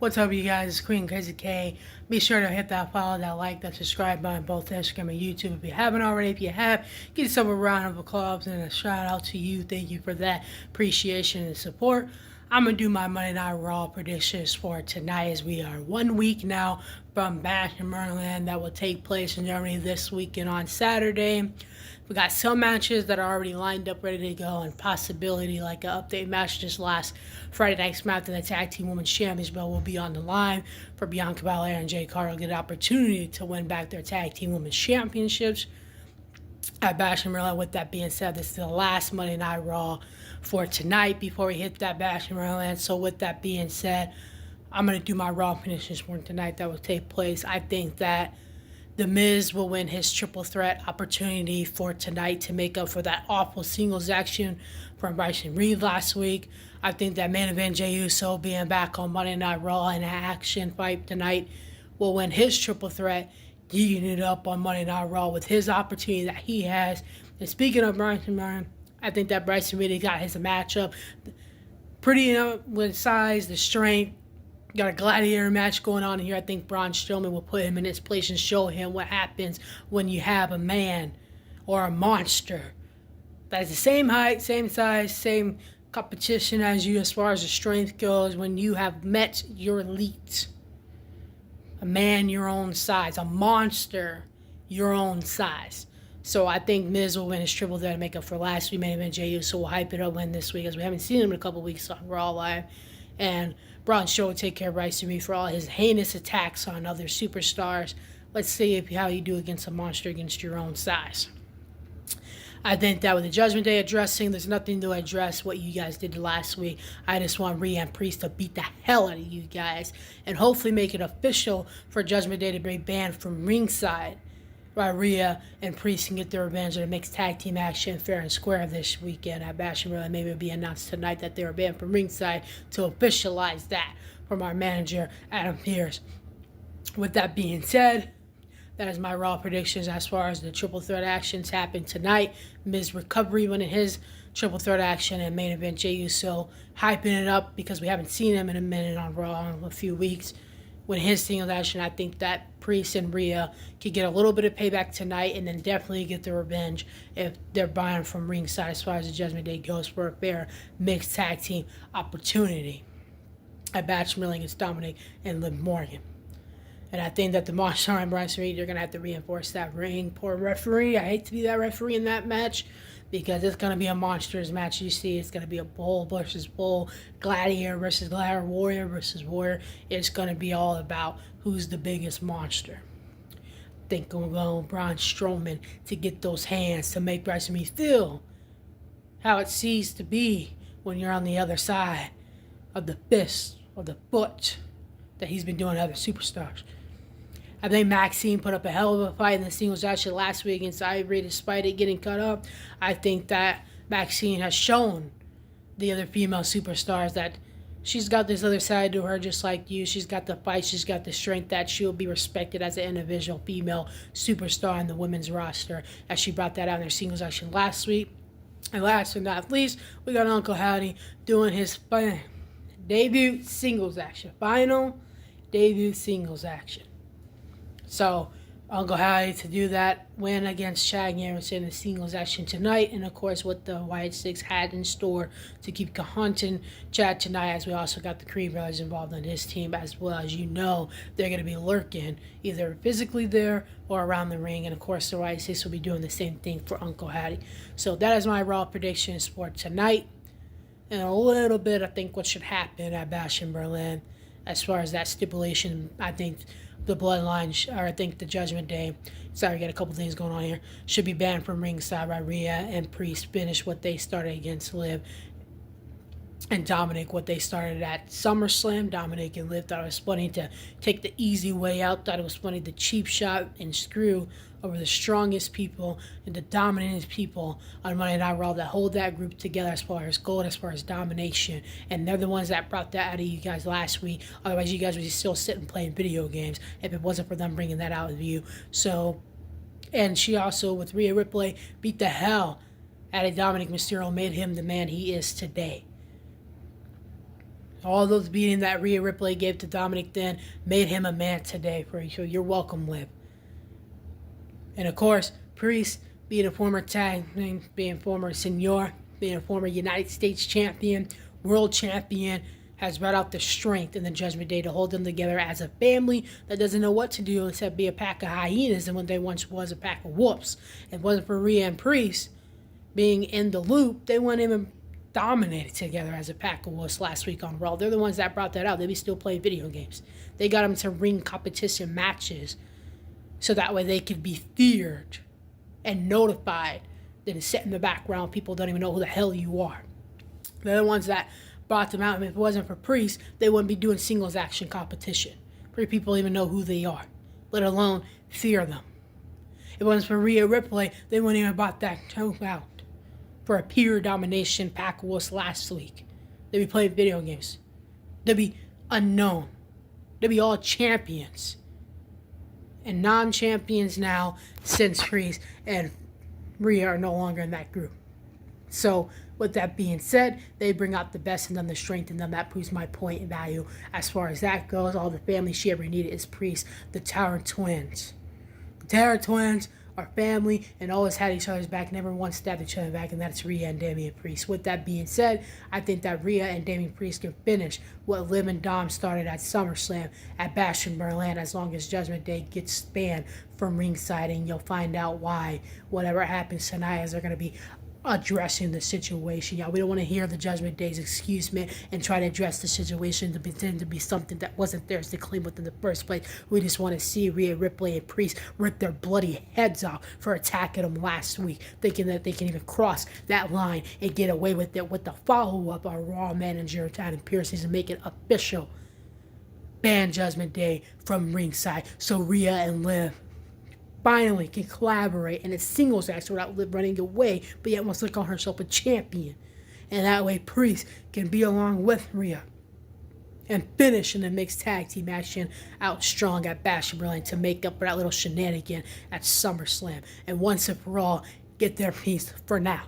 What's up, you guys? It's Queen Crazy K. Be sure to hit that follow, that like, that subscribe button, both Instagram and YouTube if you haven't already. If you have, give yourself a round of applause and a shout out to you. Thank you for that appreciation and support. I'm going to do my Monday Night Raw predictions for tonight as we are 1 week now from Bash in Maryland that will take place in Germany this weekend on Saturday. We got some matches that are already lined up, ready to go, and possibility like an update match just last Friday Night SmackDown. The Tag Team Women's Championship will be on the line for Bianca Belair and Jay Carter to get an opportunity to win back their Tag Team Women's Championships at Bash in Maryland. With that being said, this is the last Monday Night Raw for tonight before we hit that Bash in Maryland. So with that being said, I'm going to do my Raw predictions for tonight that will take place. I think that The Miz will win his triple threat opportunity for tonight to make up for that awful singles action from Bryson Reed last week. I think that main event Jey Uso being back on Monday Night Raw in an action fight tonight will win his triple threat, geeking it up on Monday Night Raw with his opportunity that he has. And speaking of Bryson Reed, I think that Bryson Reed got his matchup pretty enough with size, the strength. Got a gladiator match going on here. I think Braun Strowman will put him in his place and show him what happens when you have a man or a monster that is the same height, same size, same competition as you as far as the strength goes. When you have met your elite, a man your own size, a monster your own size. So I think Miz will win his triple threat to make up for last week. Main event Jey Uso will hype it up, win this week as we haven't seen him in a couple weeks on Raw Live. And Braun Strowman will take care of Bryson Reed for all his heinous attacks on other superstars. Let's see how you do against a monster against your own size. I think that with the Judgment Day addressing, there's nothing to address what you guys did last week. I just want Rhea and Priest to beat the hell out of you guys and hopefully make it official for Judgment Day to be banned from ringside. Right, Rhea and Priest can get their revenge in a mixed tag team action fair and square this weekend at Bash in Maryland. Maybe it'll be announced tonight that they were banned from ringside to officialize that from our manager, Adam Pearce. With that being said, that is my Raw predictions as far as the triple threat actions happen tonight. Miz recovery winning his triple threat action, and main event Jey Uso hyping it up because we haven't seen him in a minute on Raw in a few weeks. When his singles action, I think that Priest and Rhea could get a little bit of payback tonight and then definitely get their revenge if they're buying from ringside as far as the Judgment Day goes for a fair mixed tag team opportunity at Bash Milling against Dominic and Liv Morgan. And I think that the Monster and Bryson Reed, you're going to have to reinforce that ring. Poor referee. I hate to be that referee in that match because it's going to be a monsters match. You see, it's going to be a bull versus bull, gladiator versus gladiator, warrior versus warrior. It's going to be all about who's the biggest monster. I think I'm going Braun Strowman to get those hands to make Bryson Reed feel how it seems to be when you're on the other side of the fist or the foot that he's been doing to other superstars. I think Maxine put up a hell of a fight in the singles action last week against Ivory despite it getting cut up. I think that Maxine has shown the other female superstars that she's got this other side to her just like you. She's got the fight, she's got the strength that she'll be respected as an individual female superstar in the women's roster as she brought that out in their singles action last week. And last but not least, we got Uncle Howdy doing his debut singles action. Final debut singles action. So, Uncle Howdy to do that win against Chad Garrison in the singles action tonight. And, of course, what the Wyatt Six had in store to keep hunting Chad tonight, as we also got the Creed Brothers involved in his team, as well as they're going to be lurking either physically there or around the ring. And, of course, the Wyatt Six will be doing the same thing for Uncle Howdy. So, that is my Raw predictions for tonight. And a little bit, I think, what should happen at Bash in Berlin as far as that stipulation. I think the Bloodline, or I think the Judgment Day, sorry, got a couple things going on here, should be banned from ringside by Rhea and Priest finish what they started against Liv and Dominic, what they started at SummerSlam. Dominic and Liv thought it was funny to take the easy way out, thought it was funny the cheap shot and screw over the strongest people and the dominant people on Monday Night Raw that hold that group together as far as gold, as far as domination. And they're the ones that brought that out of you guys last week. Otherwise, you guys would be still sitting playing video games if it wasn't for them bringing that out of you. So, and she also, with Rhea Ripley, beat the hell out of Dominic Mysterio, made him the man he is today. All those beating that Rhea Ripley gave to Dominic then made him a man today. For you, you're welcome, Liv. And of course, Priest being a former tag, being former senior, being a former United States champion, world champion, has brought out the strength in the Judgment Day to hold them together as a family that doesn't know what to do except be a pack of hyenas and when they once was a pack of wolves. If it wasn't for Rhea and Priest being in the loop, they wouldn't even dominated together as a pack of wolves last week on Raw. They're the ones that brought that out. They'd be still playing video games. They got them to ring competition matches so that way they could be feared and notified. Then sit in the background, people don't even know who the hell you are. They're the ones that brought them out. And if it wasn't for Priest, they wouldn't be doing singles action competition. Pretty people even know who they are, let alone fear them. If it wasn't for Rhea Ripley, they wouldn't even brought that out for a pure domination pack was last week. They'd be playing video games. They'd be unknown. They'd be all champions. And non-champions now since Priest and Rhea are no longer in that group. So with that being said, they bring out the best in them, the strength in them. That proves my point and value as far as that goes. All the family she ever needed is Priest, the Tower Twins. The Tower Twins are family and always had each other's back, never once stabbed each other back, and that's Rhea and Damian Priest. With that being said, I think that Rhea and Damian Priest can finish what Liv and Dom started at SummerSlam at Bash in Berlin as long as Judgment Day gets banned from ringside, and you'll find out why. Whatever happens tonight is they're going to be addressing the situation. Y'all, we don't want to hear the Judgment Day's excuse me and try to address the situation to pretend to be something that wasn't theirs to claim within the first place. We just want to see Rhea Ripley and Priest rip their bloody heads off for attacking them last week, thinking that they can even cross that line and get away with it with the follow-up our Raw manager Adam Pearce to make it official. Ban Judgment Day from ringside so Rhea and Liv finally can collaborate in a singles match without Liv running away, but yet wants to call herself a champion. And that way Priest can be along with Rhea and finish in the mixed tag team action out strong at Bash in Berlin to make up for that little shenanigan at SummerSlam. And once and for all, get their piece for now.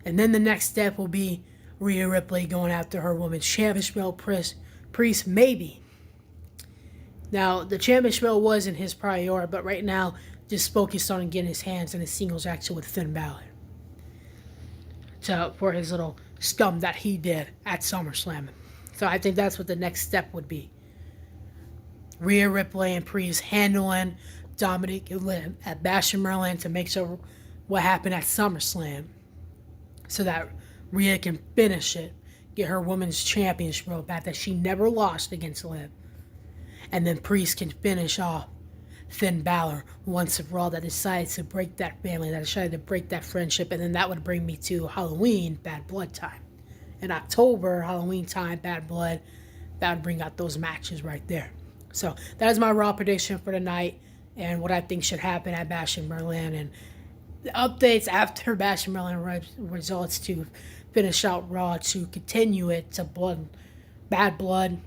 And then the next step will be Rhea Ripley going after her women's championship belt. Priest maybe. Now, the championship belt wasn't his priority, but right now, just focused on getting his hands in a singles action with Finn Balor. For his little scum that he did at SummerSlam. So I think that's what the next step would be. Rhea Ripley and Priest handling Dominic and Liv at Bash in Berlin to make sure what happened at SummerSlam so that Rhea can finish it, get her women's championship belt back that she never lost against Liv. And then Priest can finish off Finn Balor once and for all that decides to break that family, that decided to break that friendship. And then that would bring me to Halloween, Bad Blood time. In October, Halloween time, Bad Blood, that would bring out those matches right there. So that is my Raw prediction for tonight and what I think should happen at Bash in Berlin. And the updates after Bash in Berlin results to finish out Raw, to continue it to Bad Blood,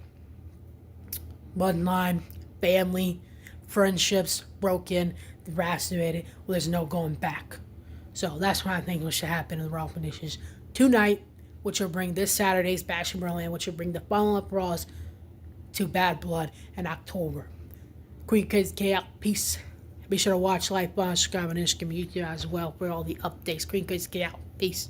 Bloodline, family, friendships broken, devastated. Well, there's no going back. So that's what I think should happen in the Raw predictions tonight, which will bring this Saturday's Bash in Berlin, which will bring the follow-up Raws to Bad Blood in October. Queen KZK out. Peace. Be sure to watch, like, subscribe on Instagram and YouTube as well for all the updates. Queen KZK out. Peace.